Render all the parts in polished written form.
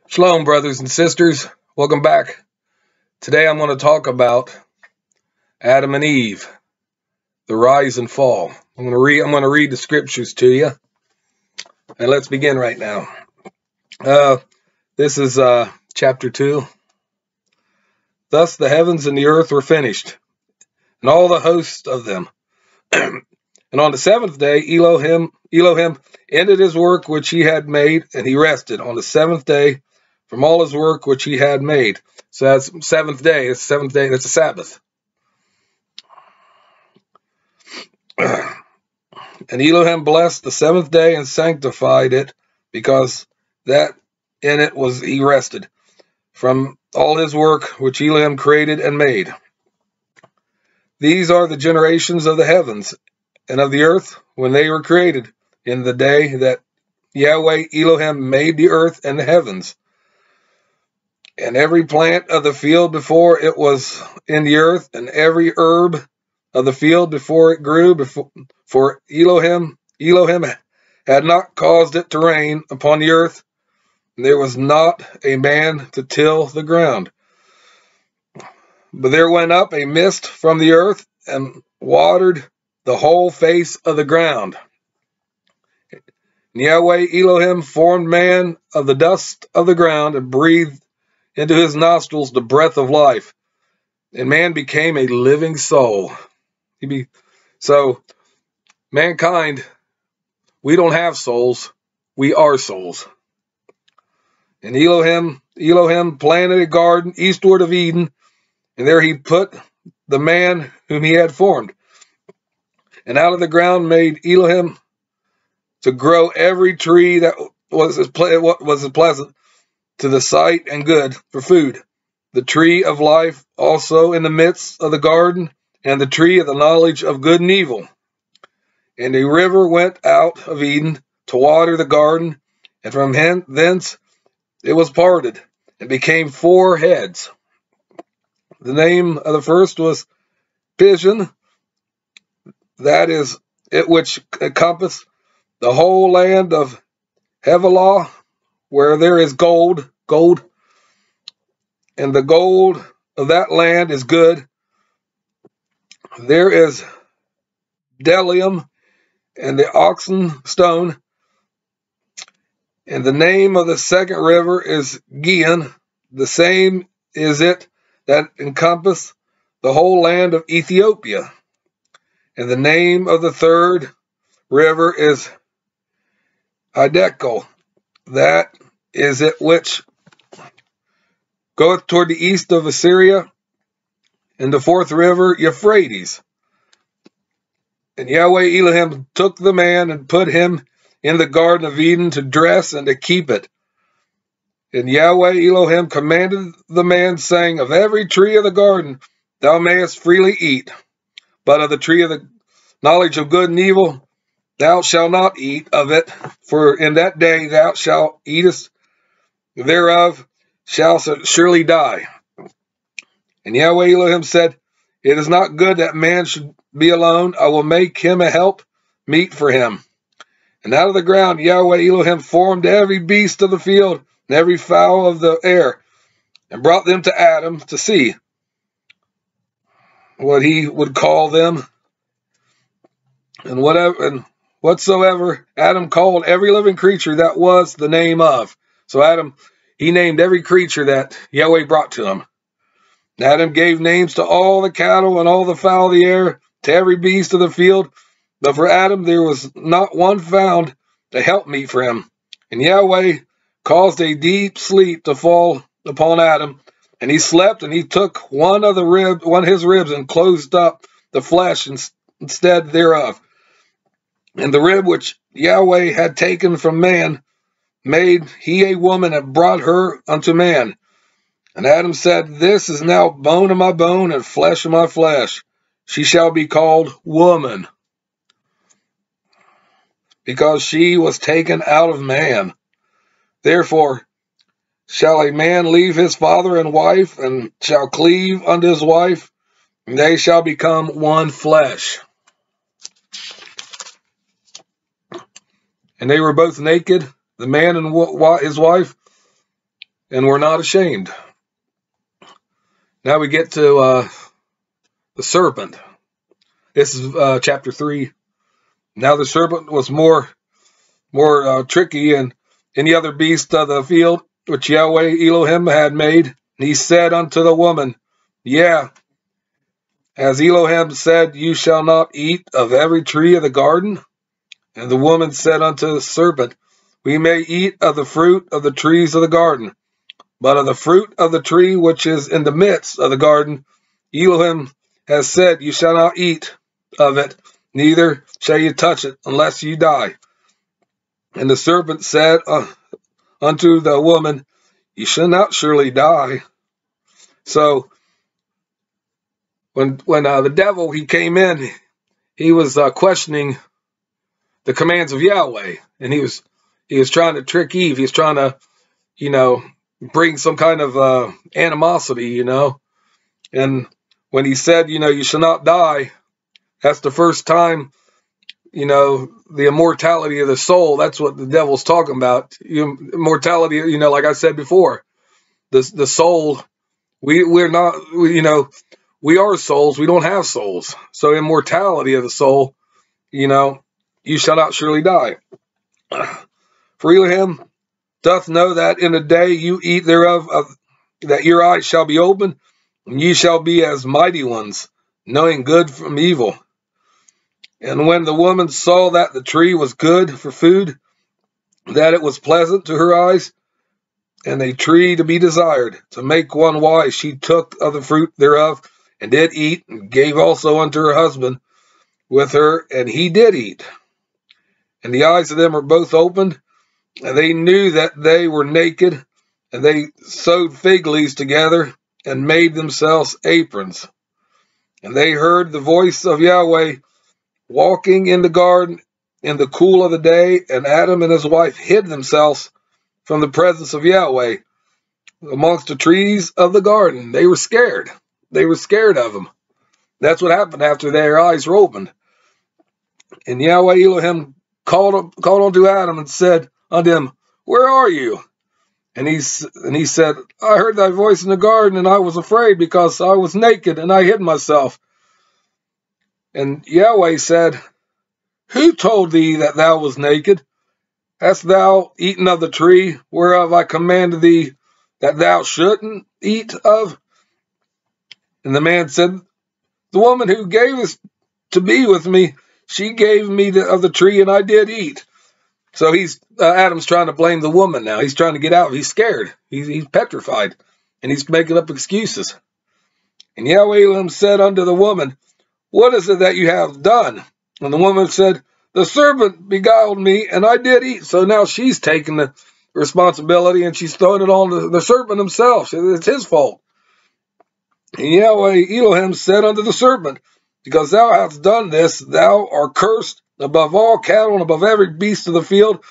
Shalom, brothers and sisters. Welcome back. Today I'm going to talk about Adam and Eve, the rise and fall. I'm going to read the scriptures to you, and let's begin right now. This is chapter 2. Thus the heavens and the earth were finished, and all the hosts of them. And on the seventh day, Elohim ended his work which he had made, and he rested on the seventh day from all his work which he had made. So that's seventh day. It's the seventh day. That's a Sabbath. And Elohim blessed the seventh day and sanctified it, because that in it was he rested from all his work which Elohim created and made. These are the generations of the heavens and of the earth when they were created, in the day that Yahweh Elohim made the earth and the heavens. And every plant of the field before it was in the earth, and every herb of the field before it grew, for Elohim had not caused it to rain upon the earth, and there was not a man to till the ground. But there went up a mist from the earth, and watered the whole face of the ground. And Yahweh Elohim formed man of the dust of the ground, and breathed into his nostrils the breath of life, and man became a living soul. So mankind, we don't have souls, we are souls. And Elohim planted a garden eastward of Eden, and there he put the man whom he had formed. And out of the ground made Elohim to grow every tree that was pleasant to the sight and good for food, the tree of life also in the midst of the garden, and the tree of the knowledge of good and evil. And a river went out of Eden to water the garden, and from thence it was parted, and became 4 heads. The name of the first was Pishon, that is it which encompassed the whole land of Havilah, where there is gold, and the gold of that land is good. There is bdellium, and the oxen stone. And the name of the second river is Gihon. The same is it that encompassed the whole land of Ethiopia. And the name of the third river is Hiddekel. That is it which goeth toward the east of Assyria. And the fourth river, Euphrates. And Yahweh Elohim took the man and put him in the garden of Eden to dress and to keep it. And Yahweh Elohim commanded the man, saying, of every tree of the garden thou mayest freely eat, but of the tree of the knowledge of good and evil thou shalt not eat of it, for in that day thou shalt eatest thereof, shalt surely die. And Yahweh Elohim said, it is not good that man should be alone. I will make him a help meet for him. And out of the ground Yahweh Elohim formed every beast of the field and every fowl of the air, and brought them to Adam to see what he would call them. And whatsoever Adam called every living creature, that was the name of. So Adam, he named every creature that Yahweh brought to him. Adam gave names to all the cattle and all the fowl of the air, to every beast of the field. But for Adam there was not one found to help meet for him. And Yahweh caused a deep sleep to fall upon Adam, and he slept, and he took one of his ribs, and closed up the flesh instead thereof. And the rib which Yahweh had taken from man made he a woman, and brought her unto man. And Adam said, this is now bone of my bone and flesh of my flesh. She shall be called woman, because she was taken out of man. Therefore shall a man leave his father and wife, and shall cleave unto his wife, and they shall become one flesh. And they were both naked, the man and his wife, and were not ashamed. Now we get to the serpent. This is chapter 3. Now the serpent was more tricky than any other beast of the field which Yahweh Elohim had made. And he said unto the woman, Yeah, as Elohim said, you shall not eat of every tree of the garden. And the woman said unto the serpent, We may eat of the fruit of the trees of the garden, but of the fruit of the tree which is in the midst of the garden, Elohim has said, You shall not eat of it, neither shall you touch it, unless you die. And the serpent said unto the woman, You shall not surely die. So when the devil he came in, he was questioning the commands of Yahweh, and he was trying to trick Eve. He was trying to, bring some kind of animosity, And when he said, you shall not die, that's the first time, the immortality of the soul. That's what the devil's talking about. Immortality, like I said before, the soul. We're not, we are souls. We don't have souls. So immortality of the soul, you shall not surely die. For Elohim doth know that in the day you eat thereof, that your eyes shall be opened, and ye shall be as mighty ones, knowing good from evil. And when the woman saw that the tree was good for food, that it was pleasant to her eyes, and a tree to be desired, to make one wise, she took of the fruit thereof, and did eat, and gave also unto her husband with her, and he did eat. And the eyes of them were both opened, and they knew that they were naked, and they sewed fig leaves together, and made themselves aprons. And they heard the voice of Yahweh walking in the garden in the cool of the day, and Adam and his wife hid themselves from the presence of Yahweh amongst the trees of the garden. They were scared. They were scared of him. That's what happened after their eyes were opened. And Yahweh Elohim called unto Adam and said unto him, Where are you? And he said, I heard thy voice in the garden, and I was afraid, because I was naked, and I hid myself. And Yahweh said, Who told thee that thou was naked? Hast thou eaten of the tree whereof I commanded thee that thou shouldn't eat of? And the man said, The woman who gave us to be with me, she gave me of the tree, and I did eat. So Adam's trying to blame the woman now. He's trying to get out. He's scared. He's petrified, and he's making up excuses. And Yahweh Elohim said unto the woman, What is it that you have done? And the woman said, The serpent beguiled me, and I did eat. So now she's taking the responsibility, and she's throwing it on the serpent himself. It's his fault. And Yahweh Elohim said unto the serpent, Because thou hast done this, thou art cursed above all cattle and above every beast of the field.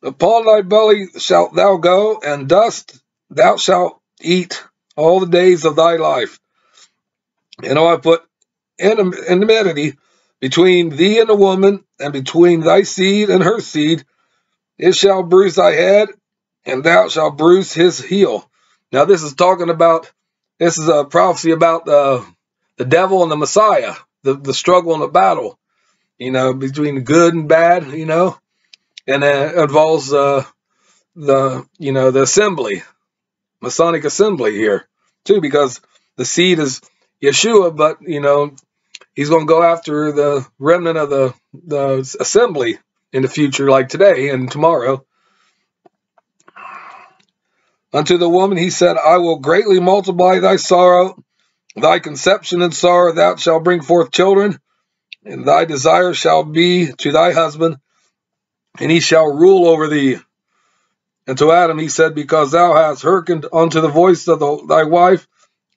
Upon thy belly shalt thou go, and dust thou shalt eat all the days of thy life. And I put enmity between thee and the woman, and between thy seed and her seed. It shall bruise thy head, and thou shalt bruise his heel. Now this is a prophecy about the devil and the Messiah, the struggle and the battle, between good and bad, and it involves the assembly, Masonic assembly here too, because the seed is Yeshua, but he's going to go after the remnant of the assembly in the future, like today and tomorrow. Unto the woman he said, I will greatly multiply thy sorrow, thy conception and sorrow, thou shalt bring forth children, and thy desire shall be to thy husband, and he shall rule over thee. And to Adam he said, Because thou hast hearkened unto the voice of thy wife,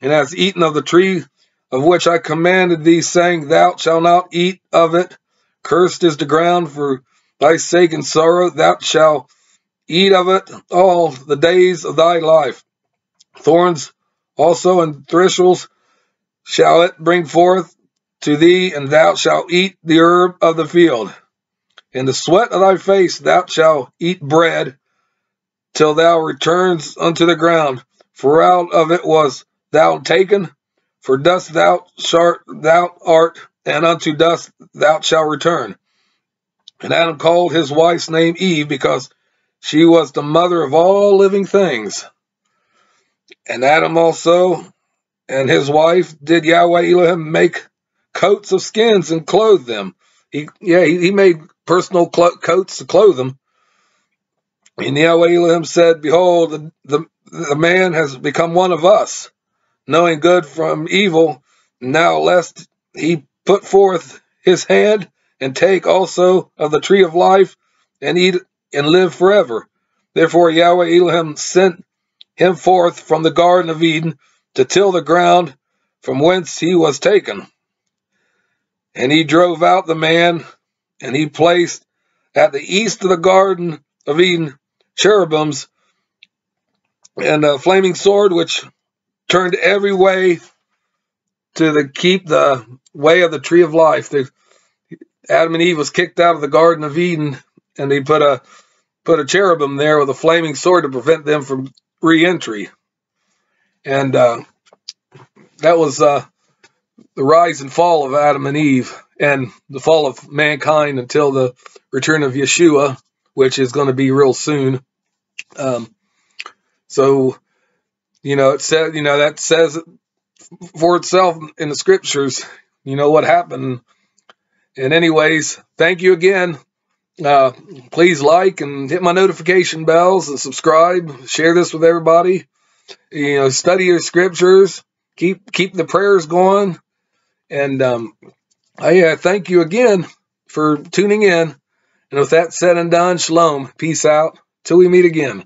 and hast eaten of the tree of which I commanded thee, saying, Thou shalt not eat of it. Cursed is the ground for thy sake, and sorrow thou shalt eat of it all the days of thy life. Thorns also and thistles shall it bring forth to thee, and thou shalt eat the herb of the field. In the sweat of thy face thou shalt eat bread, till thou returns unto the ground. For out of it was thou taken, for dust thou art, and unto dust thou shalt return. And Adam called his wife's name Eve, because she was the mother of all living things. And Adam also and his wife did Yahweh Elohim make coats of skins and clothe them. He made personal coats to clothe them. And Yahweh Elohim said, Behold, the man has become one of us, knowing good from evil. Now lest he put forth his hand and take also of the tree of life and eat and live forever. Therefore Yahweh Elohim sent him forth from the Garden of Eden to till the ground from whence he was taken. And he drove out the man, and he placed at the east of the Garden of Eden cherubims and a flaming sword which turned every way to keep the way of the tree of life. Adam and Eve was kicked out of the Garden of Eden, and they put a cherubim there with a flaming sword to prevent them from re-entry. And that was the rise and fall of Adam and Eve, and the fall of mankind until the return of Yeshua, which is going to be real soon. So, it said, that says for itself in the scriptures, what happened. And anyways, thank you again. Please like and hit my notification bells and subscribe. Share this with everybody. Study your scriptures. Keep the prayers going. And I thank you again for tuning in. And with that said and done, shalom. Peace out. Till we meet again.